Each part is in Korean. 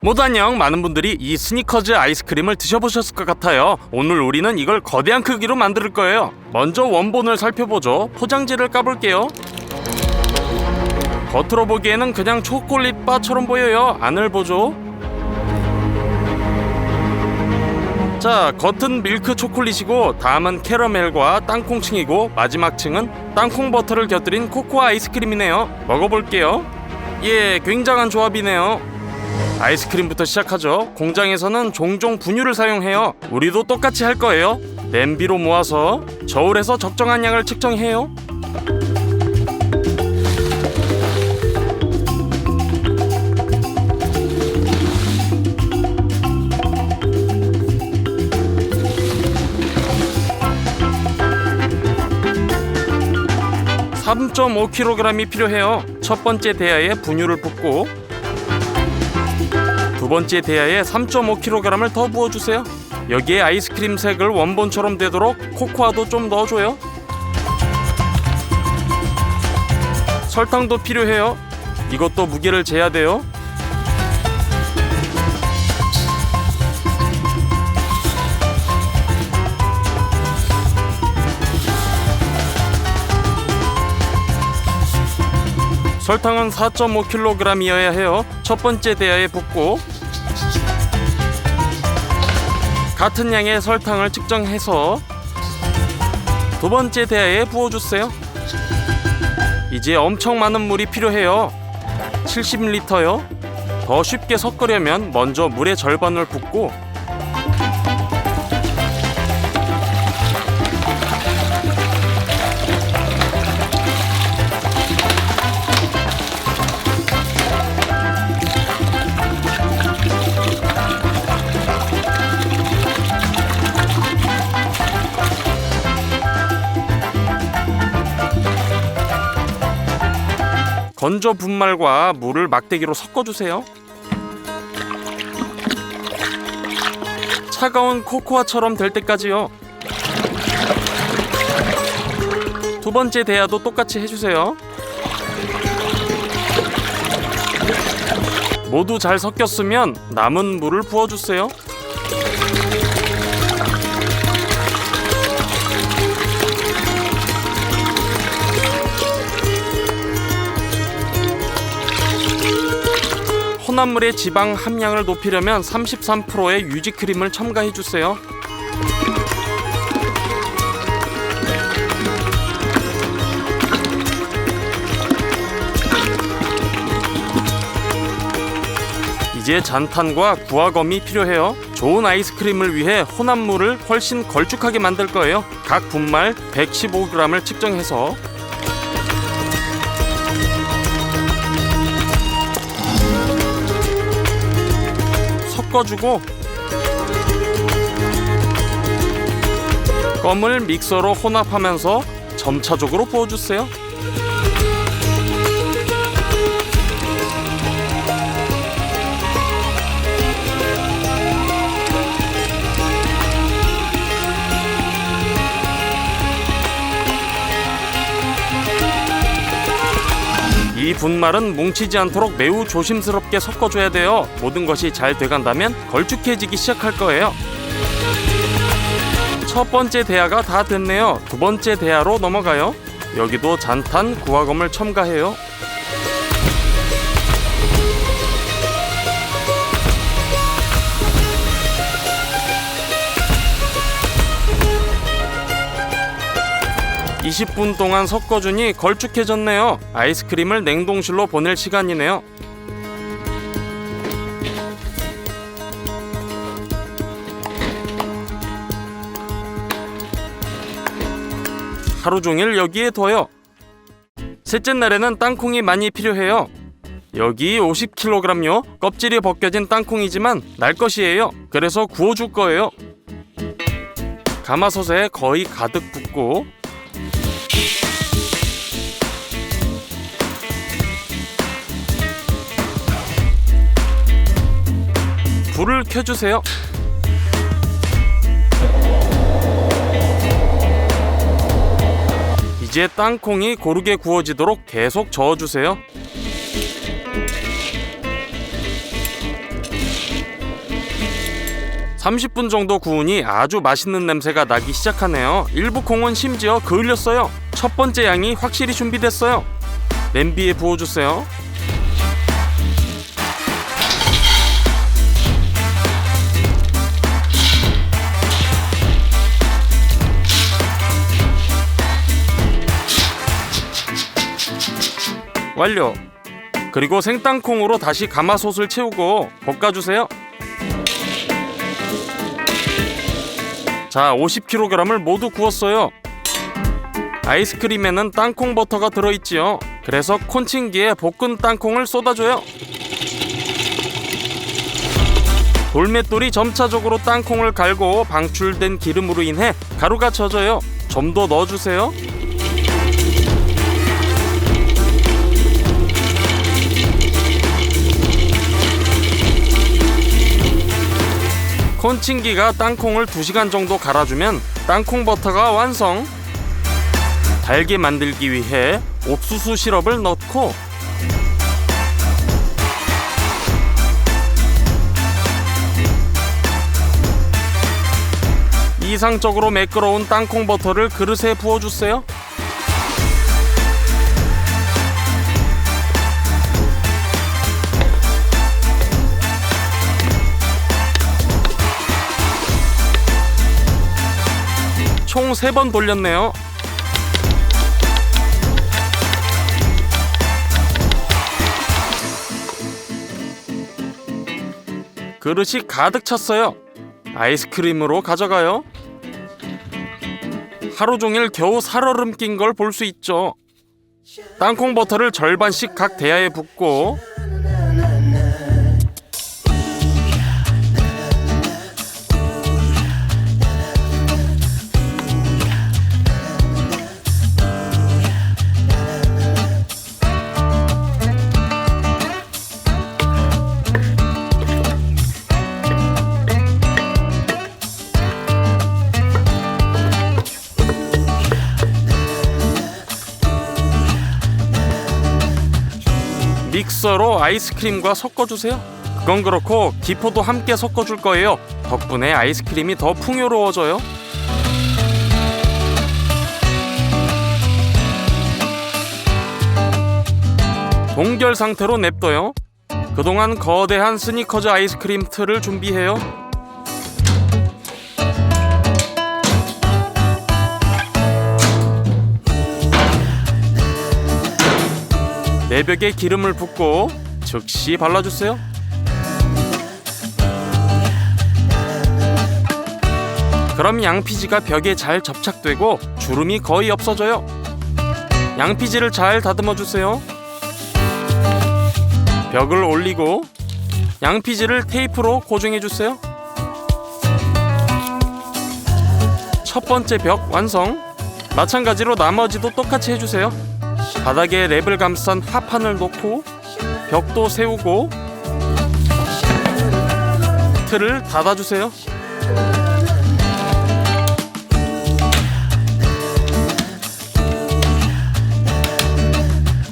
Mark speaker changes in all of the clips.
Speaker 1: 모두 안녕. 많은 분들이 이 스니커즈 아이스크림을 드셔보셨을 것 같아요. 오늘 우리는 이걸 거대한 크기로 만들 거예요. 먼저 원본을 살펴보죠. 포장지를 까볼게요. 겉으로 보기에는 그냥 초콜릿 바처럼 보여요. 안을 보죠. 자, 겉은 밀크 초콜릿이고 다음은 캐러멜과 땅콩층이고 마지막 층은 땅콩 버터를 곁들인 코코아 아이스크림이네요. 먹어볼게요. 예, 굉장한 조합이네요. 아이스크림부터 시작하죠. 공장에서는 종종 분유를 사용해요. 우리도 똑같이 할 거예요. 냄비로 모아서 저울에서 적정한 양을 측정해요. (3.5kg이) 필요해요. 첫 번째 대야에 분유를 붓고 두 번째 대야에 3.5kg을 더 부어주세요. 여기에 아이스크림 색을 원본처럼 되도록 코코아도 좀 넣어줘요. 설탕도 필요해요. 이것도 무게를 재야 돼요. 설탕은 4.5kg이어야 해요. 첫 번째 대야에 붓고 같은 양의 설탕을 측정해서 두 번째 대야에 부어주세요. 이제 엄청 많은 물이 필요해요. 70ml요. 더 쉽게 섞으려면 먼저 물의 절반을 붓고 건조 분말과 물을 막대기로 섞어주세요. 차가운 코코아처럼 될 때까지요. 두 번째 대야도 똑같이 해주세요. 모두 잘 섞였으면 남은 물을 부어주세요. 혼합물의 지방 함량을 높이려면 33%의 유지크림을 첨가해주세요. 이제 잔탄과 구화검이 필요해요. 좋은 아이스크림을 위해 혼합물을 훨씬 걸쭉하게 만들 거예요. 각 분말 115g을 측정해서 섞어주고 껌을 믹서로 혼합하면서 점차적으로 부어주세요. 이 분말은 뭉치지 않도록 매우 조심스럽게 섞어줘야 돼요. 모든 것이 잘 돼간다면 걸쭉해지기 시작할 거예요. 첫 번째 대야가 다 됐네요. 두 번째 대야로 넘어가요. 여기도 잔탄, 구화검을 첨가해요. (20분) 동안 섞어주니 걸쭉해졌네요. 아이스크림을 냉동실로 보낼 시간이네요. 하루 종일 여기에 둬요. 셋째 날에는 땅콩이 많이 필요해요. 여기 50kg요. 껍질이 벗겨진 땅콩이지만 날 것이에요. 그래서 구워줄 거예요. 가마솥에 거의 가득 붓고 불을 켜주세요. 이제 땅콩이 고르게 구워지도록 계속 저어주세요. 30분 정도 구우니 아주 맛있는 냄새가 나기 시작하네요. 일부 콩은 심지어 그을렸어요. 첫 번째 양이 확실히 준비됐어요. 냄비에 부어주세요. 완료. 그리고 생땅콩으로 다시 가마솥을 채우고 볶아주세요. 자, 50kg을 모두 구웠어요. 아이스크림에는 땅콩 버터가 들어있지요. 그래서 콘칭기에 볶은 땅콩을 쏟아줘요. 돌맷돌이 점차적으로 땅콩을 갈고 방출된 기름으로 인해 가루가 젖어요. 좀 더 넣어주세요. 콘칭기가 땅콩을 2시간 정도 갈아주면 땅콩 버터가 완성. 달게 만들기 위해 옥수수 시럽을 넣고 이상적으로 매끄러운 땅콩 버터를 그릇에 부어주세요. 총 3번 돌렸네요. 그릇이 가득 찼어요. 아이스크림으로 가져가요. 하루 종일 겨우 살얼음 낀 걸 볼 수 있죠. 땅콩 버터를 절반씩 각 대야에 붓고 믹서로 아이스크림과 섞어주세요. 그건 그렇고 기포도 함께 섞어줄 거예요. 덕분에 아이스크림이 더 풍요로워져요. 동결 상태로 냅둬요. 그동안 거대한 스니커즈 아이스크림 틀을 준비해요. 내벽에 기름을 붓고 즉시 발라주세요. 그럼 양피지가 벽에 잘 접착되고 주름이 거의 없어져요. 양피지를 잘 다듬어주세요. 벽을 올리고 양피지를 테이프로 고정해주세요. 첫 번째 벽 완성. 마찬가지로 나머지도 똑같이 해주세요. 바닥에 랩을 감싼 화판을 놓고 벽도 세우고 틀을 닫아주세요.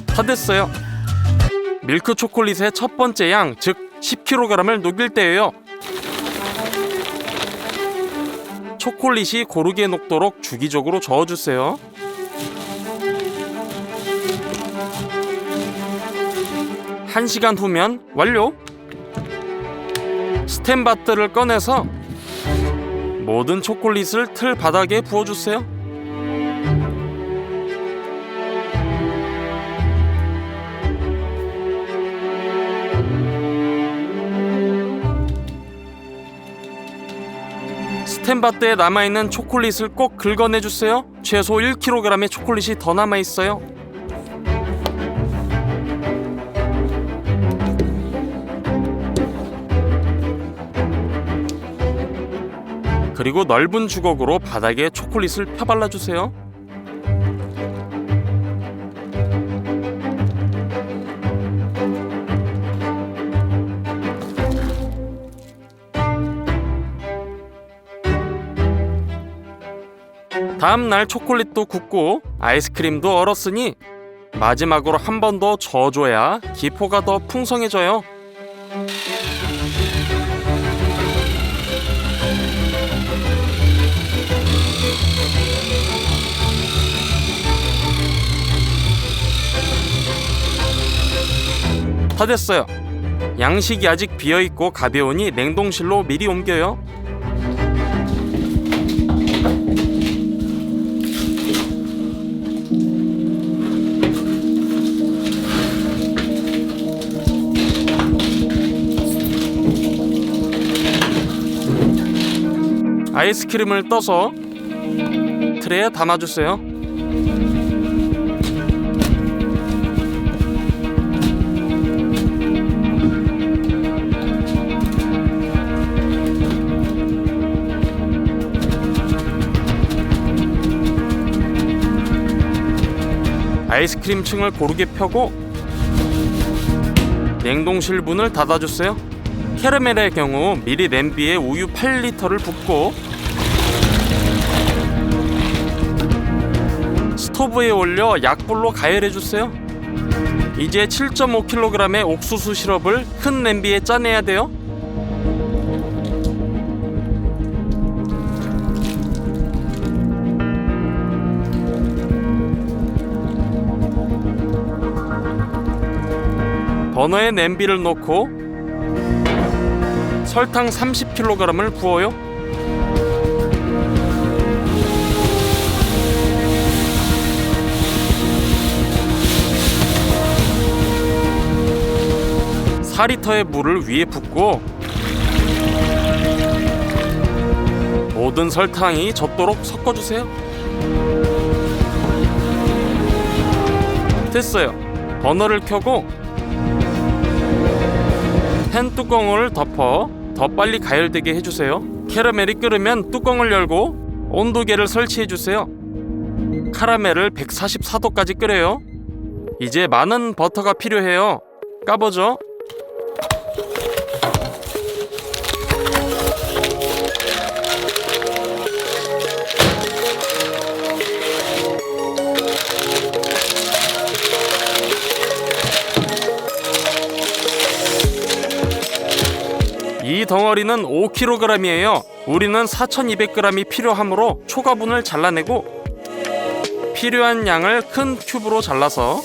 Speaker 1: 다 됐어요. 밀크 초콜릿의 첫 번째 양, 즉 10kg을 녹일 때예요. 초콜릿이 고르게 녹도록 주기적으로 저어주세요. 한 시간 후면 완료. 스텐바트를 꺼내서 모든 초콜릿을 틀 바닥에 부어주세요. 스텐바트에 남아있는 초콜릿을 꼭 긁어내주세요. 최소 1kg의 초콜릿이 더 남아있어요. 그리고 넓은 주걱으로 바닥에 초콜릿을 펴발라주세요. 다음날 초콜릿도 굽고 아이스크림도 얼었으니 마지막으로 한 번 더 저어줘야 기포가 더 풍성해져요. 다 됐어요. 양식이 아직 비어있고 가벼우니 냉동실로 미리 옮겨요. 아이스크림을 떠서 트레에 담아주세요. 아이스크림 층을 고르게 펴고 냉동실 문을 닫아주세요. 캐러멜의 경우 미리 냄비에 우유 8리터를 붓고 스토브에 올려 약불로 가열해주세요. 이제 7.5kg의 옥수수 시럽을 큰 냄비에 짜내야 돼요. 버너에 냄비를 놓고 설탕 30kg을 부어요. 사 리터의 물을 위에 붓고 모든 설탕이 젖도록 섞어주세요. 됐어요. 버너를 켜고 팬 뚜껑을 덮어 더 빨리 가열되게 해주세요. 캐러멜이 끓으면 뚜껑을 열고 온도계를 설치해주세요. 카라멜을 144도까지 끓여요. 이제 많은 버터가 필요해요. 까보죠. 이 덩어리는 5kg이에요. 우리는 4200g이 필요하므로 초가분을 잘라내고 필요한 양을 큰 큐브로 잘라서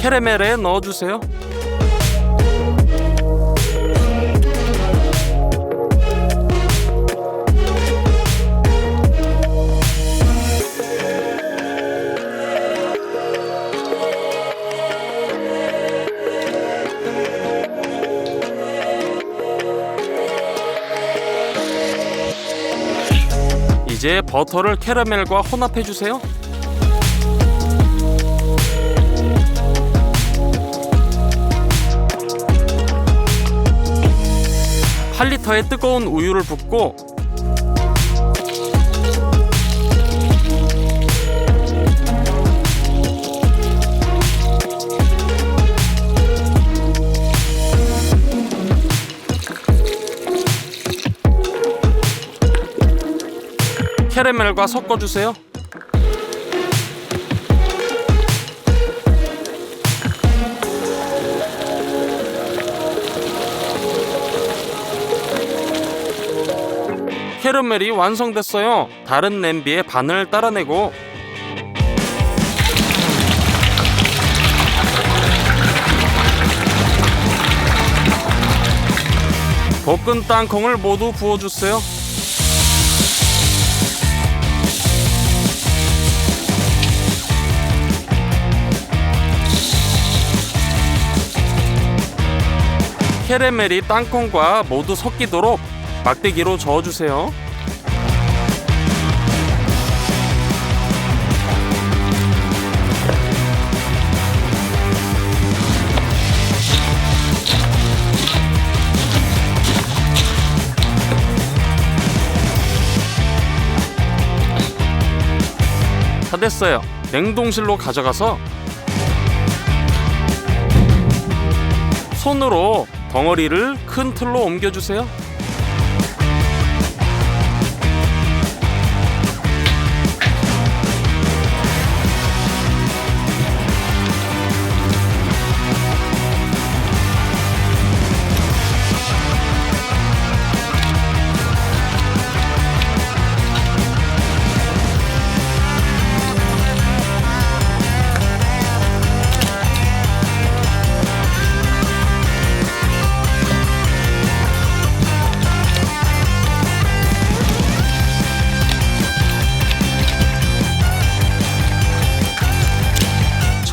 Speaker 1: 캐러멜에 넣어주세요. 이제 버터를 캐러멜과 혼합해주세요. (8리터의) 뜨거운 우유를 붓고 캐러멜과 섞어주세요. 캐러멜이 완성됐어요. 다른 냄비에 반을 따라내고 볶은 땅콩을 모두 부어주세요. 캐러멜이 땅콩과 모두 섞이도록 막대기로 저어주세요. 다 됐어요. 냉동실로 가져가서 손으로 덩어리를 큰 틀로 옮겨주세요.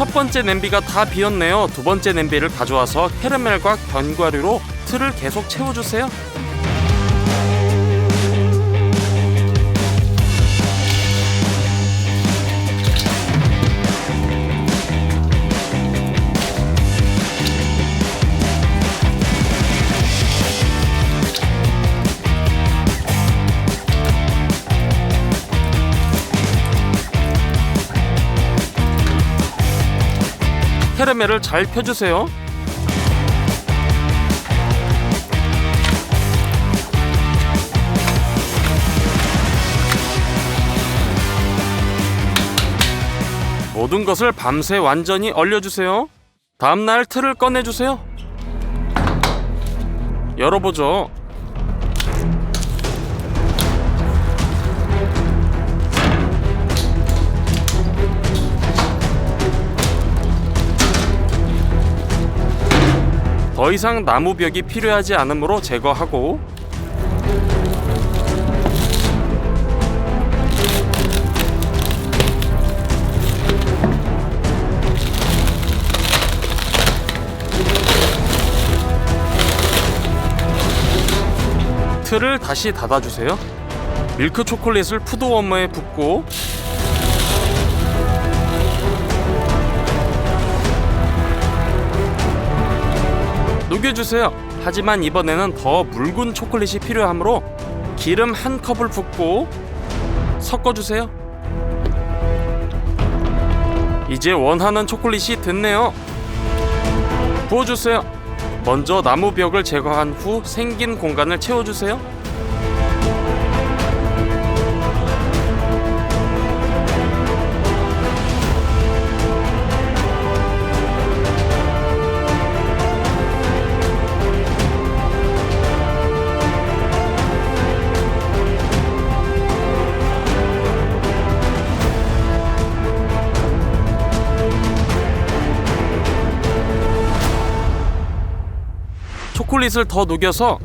Speaker 1: 첫 번째 냄비가 다 비었네요. 두 번째 냄비를 가져와서 캐러멜과 견과류로 틀을 계속 채워주세요. 캐러멜을 잘 펴주세요. 모든 것을 밤새 완전히 얼려주세요. 다음날 틀을 꺼내주세요. 열어보죠. 더 이상 나무벽이 필요하지 않으므로 제거하고, 틀을 다시 닫아주세요. 밀크 초콜릿을 푸드워머에 붓고 녹여주세요. 하지만 이번에는 더 묽은 초콜릿이 필요하므로 기름 한 컵을 붓고 섞어주세요. 이제 원하는 초콜릿이 됐네요. 부어주세요. 먼저 나무벽을 제거한 후 생긴 공간을 채워주세요. 초콜릿을 더 녹여서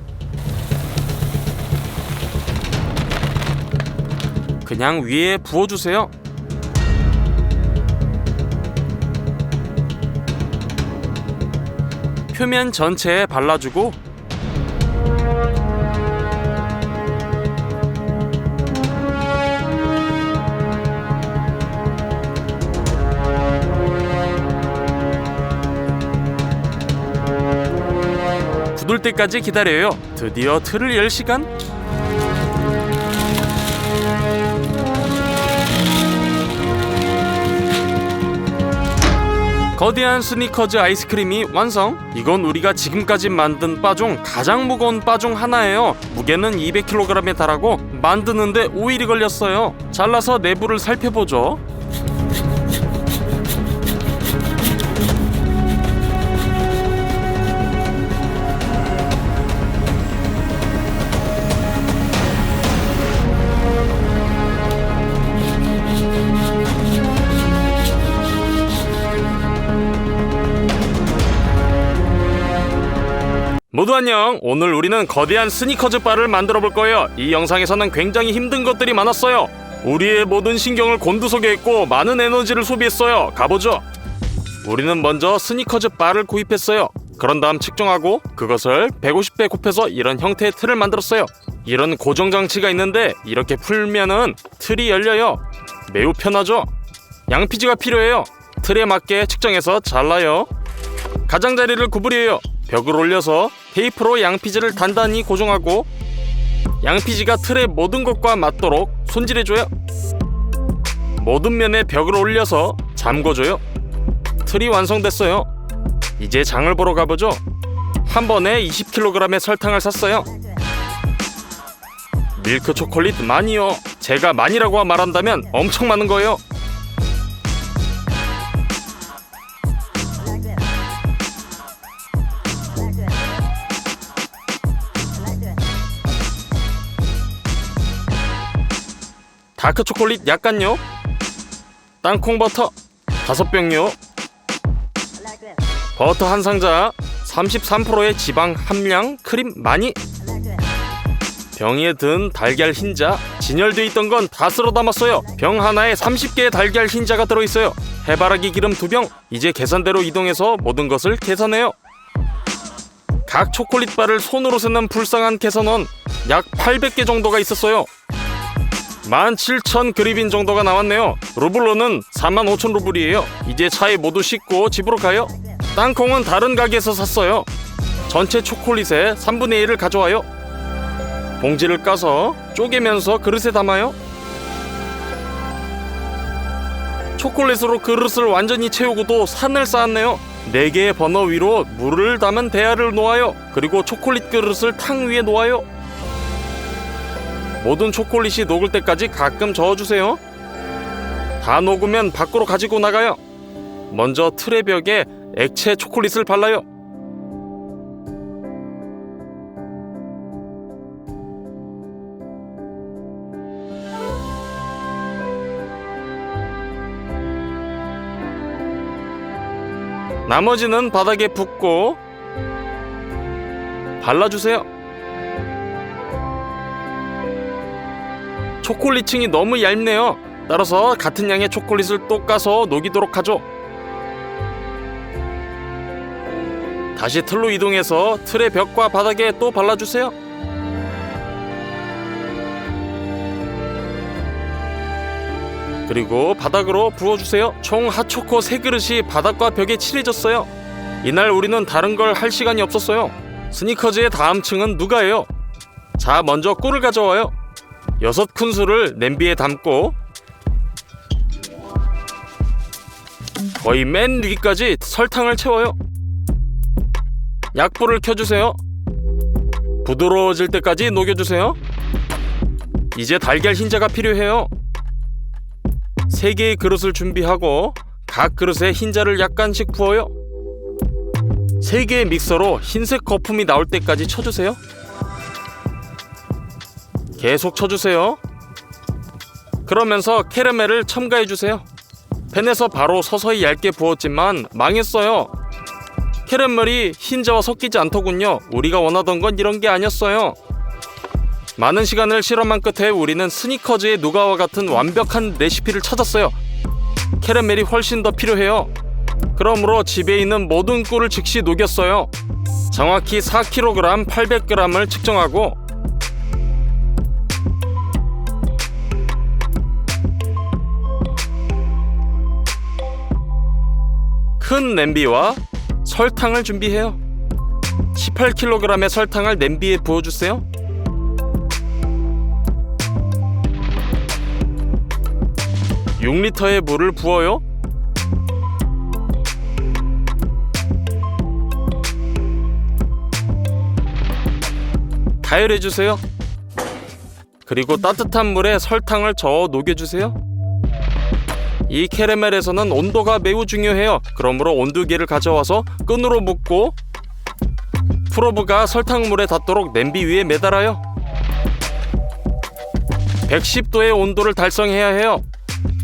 Speaker 1: 그냥 위에 부어주세요. 표면 전체에 발라주고 굳을 때까지 기다려요. 드디어 틀을 열 시간. 거대한 스니커즈 아이스크림이 완성. 이건 우리가 지금까지 만든 바 중 가장 무거운 바 중 하나예요. 무게는 200kg에 달하고 만드는데 5일이 걸렸어요. 잘라서 내부를 살펴보죠. 모두 안녕. 오늘 우리는 거대한 스니커즈 바를 만들어 볼 거예요. 이 영상에서는 굉장히 힘든 것들이 많았어요. 우리의 모든 신경을 곤두서게 했고 많은 에너지를 소비했어요. 가보죠. 우리는 먼저 스니커즈 바를 구입했어요. 그런 다음 측정하고 그것을 150배 곱해서 이런 형태의 틀을 만들었어요. 이런 고정 장치가 있는데 이렇게 풀면은 틀이 열려요. 매우 편하죠? 양피지가 필요해요. 틀에 맞게 측정해서 잘라요. 가장자리를 구부려요. 벽을 올려서 테이프로 양피지를 단단히 고정하고 양피지가 틀의 모든 것과 맞도록 손질해줘요. 모든 면에 벽을 올려서 잠궈줘요. 틀이 완성됐어요. 이제 장을 보러 가보죠. 한 번에 20kg의 설탕을 샀어요. 밀크 초콜릿 많이요. 제가 많이라고 말한다면 엄청 많은 거예요. 다크 초콜릿 약간요. 땅콩 버터 5병요. 버터 한 상자, 33%의 지방 함량, 크림 많이. 병에 든 달걀 흰자, 진열돼 있던 건 다 쓸어 담았어요. 병 하나에 30개의 달걀 흰자가 들어있어요. 해바라기 기름 2병. 이제 계산대로 이동해서 모든 것을 계산해요. 각 초콜릿바를 손으로 세는 불쌍한 계산원, 약 800개 정도가 있었어요. 17,000 그리빈 정도가 나왔네요. 루블로는 45,000 루블이에요. 이제 차에 모두 싣고 집으로 가요. 땅콩은 다른 가게에서 샀어요. 전체 초콜릿의 3분의 1을 가져와요. 봉지를 까서 쪼개면서 그릇에 담아요. 초콜릿으로 그릇을 완전히 채우고도 산을 쌓았네요. 4개의 버너 위로 물을 담은 대야를 놓아요. 그리고 초콜릿 그릇을 탕 위에 놓아요. 모든 초콜릿이 녹을 때까지 가끔 저어주세요. 다 녹으면 밖으로 가지고 나가요. 먼저 틀의 벽에 액체 초콜릿을 발라요. 나머지는 바닥에 붓고 발라주세요. 초콜릿층이 너무 얇네요. 따라서 같은 양의 초콜릿을 또 까서 녹이도록 하죠. 다시 틀로 이동해서 틀의 벽과 바닥에 또 발라주세요. 그리고 바닥으로 부어주세요. 총 핫초코 3그릇이 바닥과 벽에 칠해졌어요. 이날 우리는 다른 걸 할 시간이 없었어요. 스니커즈의 다음 층은 누가예요? 자, 먼저 꿀을 가져와요. 6큰술을 냄비에 담고 거의 맨 위까지 설탕을 채워요. 약불을 켜주세요. 부드러워질 때까지 녹여주세요. 이제 달걀 흰자가 필요해요. 3개의 그릇을 준비하고 각 그릇에 흰자를 약간씩 부어요. 3개의 믹서로 흰색 거품이 나올 때까지 쳐주세요. 계속 쳐주세요. 그러면서 캐러멜을 첨가해주세요. 팬에서 바로 서서히 얇게 부었지만 망했어요. 캐러멜이 흰자와 섞이지 않더군요. 우리가 원하던 건 이런 게 아니었어요. 많은 시간을 실험한 끝에 우리는 스니커즈의 누가와 같은 완벽한 레시피를 찾았어요. 캐러멜이 훨씬 더 필요해요. 그러므로 집에 있는 모든 꿀을 즉시 녹였어요. 정확히 4kg 800g을 측정하고 큰 냄비와 설탕을 준비해요. 18kg의 설탕을 냄비에 부어주세요. (6리터의) 물을 부어요. 가열해주세요. 그리고 따뜻한 물에 설탕을 저어 녹여주세요. 이 캐러멜에서는 온도가 매우 중요해요. 그러므로 온도계를 가져와서 끈으로 묶고 프로브가 설탕물에 닿도록 냄비 위에 매달아요. 110도의 온도를 달성해야 해요.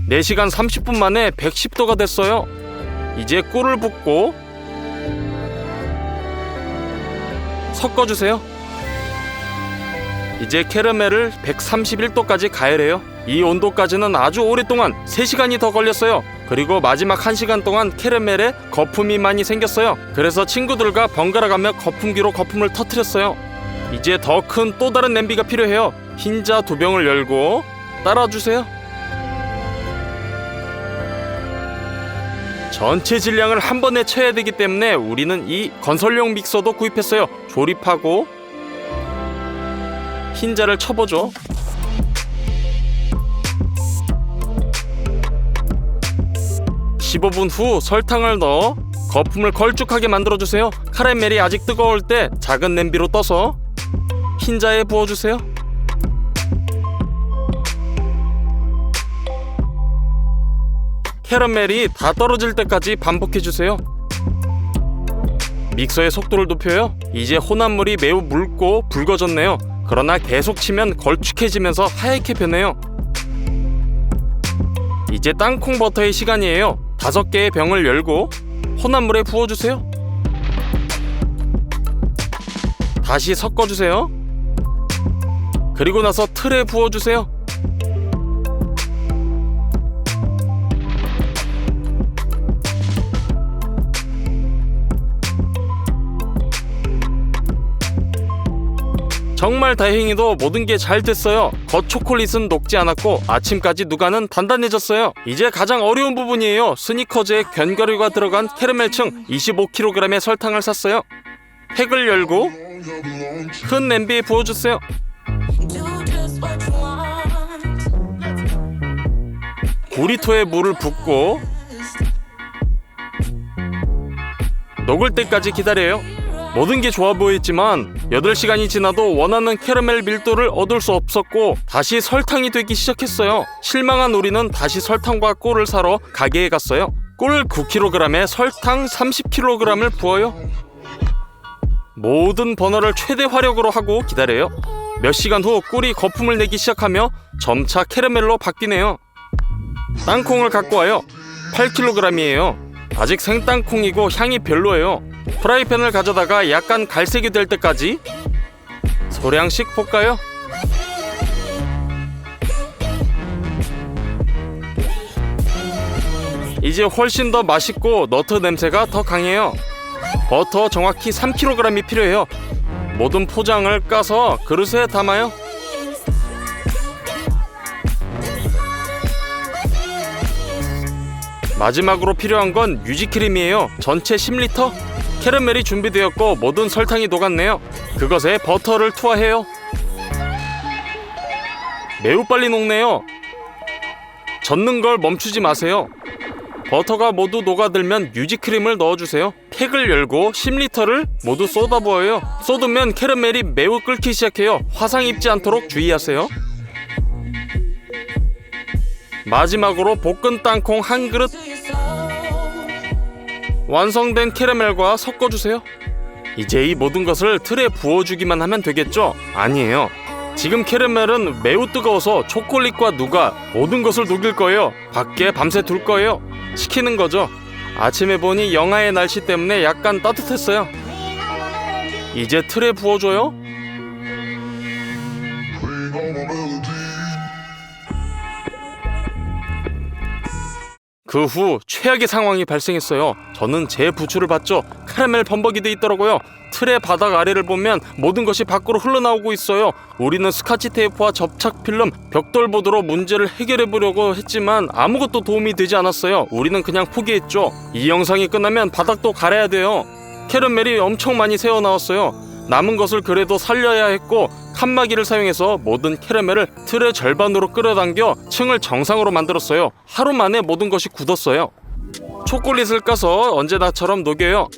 Speaker 1: 4시간 30분 만에 110도가 됐어요. 이제 꿀을 붓고 섞어주세요. 이제 캐러멜을 131도까지 가열해요. 이 온도까지는 아주 오랫동안 3시간이 더 걸렸어요. 그리고 마지막 1시간 동안 캐러멜에 거품이 많이 생겼어요. 그래서 친구들과 번갈아가며 거품기로 거품을 터뜨렸어요. 이제 더 큰 또 다른 냄비가 필요해요. 흰자 2병을 열고 따라주세요. 전체 질량을 한 번에 쳐야 되기 때문에 우리는 이 건설용 믹서도 구입했어요. 조립하고 흰자를 쳐보죠. (15분) 후 설탕을 넣어 거품을 걸쭉하게 만들어주세요. 카라멜이 아직 뜨거울 때 작은 냄비로 떠서 흰자에 부어주세요. 캐러멜이 다 떨어질 때까지 반복해주세요. 믹서의 속도를 높여요. 이제 혼합물이 매우 묽고 붉어졌네요. 그러나 계속 치면 걸쭉해지면서 하얗게 변해요. 이제 땅콩 버터의 시간이에요. 5개의 병을 열고 혼합물에 부어주세요. 다시 섞어주세요. 그리고 나서 틀에 부어주세요. 정말 다행히도 모든 게 잘 됐어요. 겉 초콜릿은 녹지 않았고 아침까지 누가는 단단해졌어요. 이제 가장 어려운 부분이에요. 스니커즈에 견과류가 들어간 캐러멜층 25kg의 설탕을 샀어요. 팩을 열고 큰 냄비에 부어주세요. 보리토에 물을 붓고 녹을 때까지 기다려요. 모든 게 좋아 보였지만 8시간이 지나도 원하는 캐러멜 밀도를 얻을 수 없었고 다시 설탕이 되기 시작했어요. 실망한 우리는 다시 설탕과 꿀을 사러 가게에 갔어요. 꿀 9kg에 설탕 30kg을 부어요. 모든 버너를 최대 화력으로 하고 기다려요. 몇 시간 후 꿀이 거품을 내기 시작하며 점차 캐러멜로 바뀌네요. 땅콩을 갖고 와요. 8kg이에요. 아직 생땅콩이고 향이 별로예요. 프라이팬을 가져다가 약간 갈색이 될 때까지 소량씩 볶아요. 이제 훨씬 더 맛있고 너트 냄새가 더 강해요. 버터 정확히 3kg이 필요해요. 모든 포장을 까서 그릇에 담아요. 마지막으로 필요한 건 뮤지크림이에요. 전체 10L. 캐러멜이 준비되었고 모든 설탕이 녹았네요. 그것에 버터를 투하해요. 매우 빨리 녹네요. 젓는 걸 멈추지 마세요. 버터가 모두 녹아들면 뮤지크림을 넣어주세요. 팩을 열고 10L를 모두 쏟아부어요. 쏟으면 캐러멜이 매우 끓기 시작해요. 화상 입지 않도록 주의하세요. 마지막으로 볶은 땅콩 한 그릇. 완성된 캐러멜과 섞어주세요. 이제 이 모든 것을 틀에 부어주기만 하면 되겠죠? 아니에요. 지금 캐러멜은 매우 뜨거워서 초콜릿과 누가 모든 것을 녹일 거예요. 밖에 밤새 둘 거예요. 식히는 거죠. 아침에 보니 영하의 날씨 때문에 약간 따뜻했어요. 이제 틀에 부어줘요. 그 후 최악의 상황이 발생했어요. 저는 제 부추를 봤죠. 카라멜 범벅이 돼 있더라고요. 틀의 바닥 아래를 보면 모든 것이 밖으로 흘러나오고 있어요. 우리는 스카치 테이프와 접착 필름, 벽돌보드로 문제를 해결해 보려고 했지만 아무것도 도움이 되지 않았어요. 우리는 그냥 포기했죠. 이 영상이 끝나면 바닥도 갈아야 돼요. 캐러멜이 엄청 많이 새어나왔어요. 남은 것을 그래도 살려야 했고 칸막이를 사용해서 모든 캐러멜을 틀의 절반으로 끌어당겨 층을 정상으로 만들었어요. 하루 만에 모든 것이 굳었어요. 초콜릿을 까서 언제나처럼 녹여요.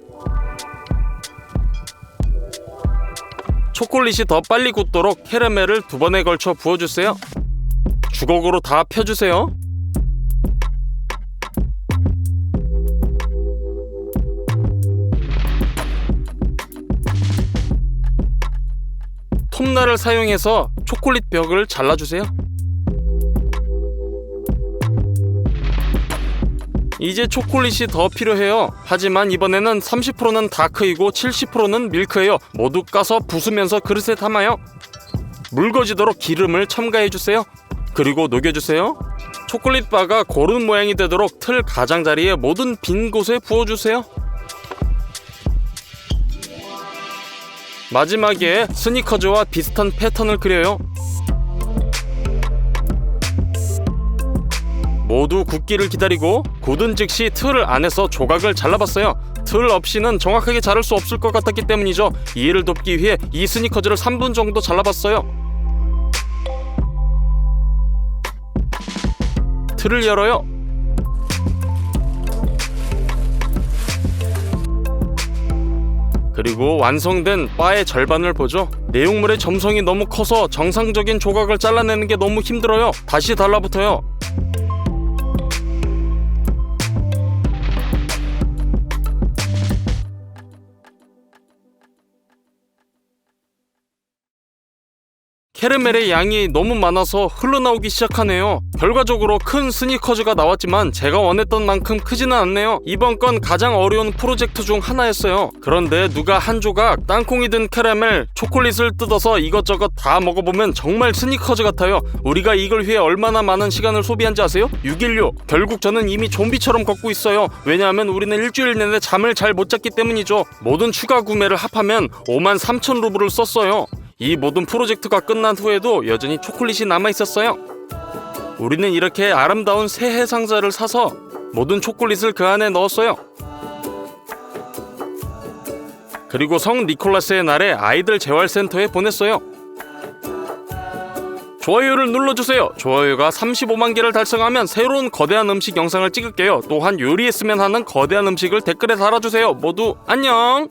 Speaker 1: 초콜릿이 더 빨리 굳도록 캐러멜을 2번에 걸쳐 부어주세요. 주걱으로 다 펴주세요. 톱날을 사용해서 초콜릿 벽을 잘라주세요. 이제 초콜릿이 더 필요해요. 하지만 이번에는 30%는 다크이고 70%는 밀크예요. 모두 까서 부수면서 그릇에 담아요. 묽어지도록 기름을 첨가해주세요. 그리고 녹여주세요. 초콜릿 바가 고른 모양이 되도록 틀 가장자리에 모든 빈 곳에 부어주세요. 마지막에 스니커즈와 비슷한 패턴을 그려요. 모두 굳기를 기다리고 굳은 즉시 틀 안에서 조각을 잘라봤어요. 틀 없이는 정확하게 자를 수 없을 것 같았기 때문이죠. 이해를 돕기 위해 이 스니커즈를 3분 정도 잘라봤어요. 틀을 열어요. 그리고 완성된 바의 절반을 보죠. 내용물의 점성이 너무 커서 정상적인 조각을 잘라내는 게 너무 힘들어요. 다시 달라붙어요. 캐러멜의 양이 너무 많아서 흘러나오기 시작하네요. 결과적으로 큰 스니커즈가 나왔지만 제가 원했던 만큼 크지는 않네요. 이번 건 가장 어려운 프로젝트 중 하나였어요. 그런데 누가 한 조각 땅콩이 든 캐러멜, 초콜릿을 뜯어서 이것저것 다 먹어보면 정말 스니커즈 같아요. 우리가 이걸 위해 얼마나 많은 시간을 소비한지 아세요? 6일요. 결국 저는 이미 좀비처럼 걷고 있어요. 왜냐하면 우리는 일주일 내내 잠을 잘 못 잤기 때문이죠. 모든 추가 구매를 합하면 53,000루블을 썼어요. 이 모든 프로젝트가 끝난 후에도 여전히 초콜릿이 남아 있었어요. 우리는 이렇게 아름다운 새해 상자를 사서 모든 초콜릿을 그 안에 넣었어요. 그리고 성 니콜라스의 날에 아이들 재활센터에 보냈어요. 좋아요를 눌러주세요. 좋아요가 35만 개를 달성하면 새로운 거대한 음식 영상을 찍을게요. 또한 요리했으면 하는 거대한 음식을 댓글에 달아주세요. 모두 안녕.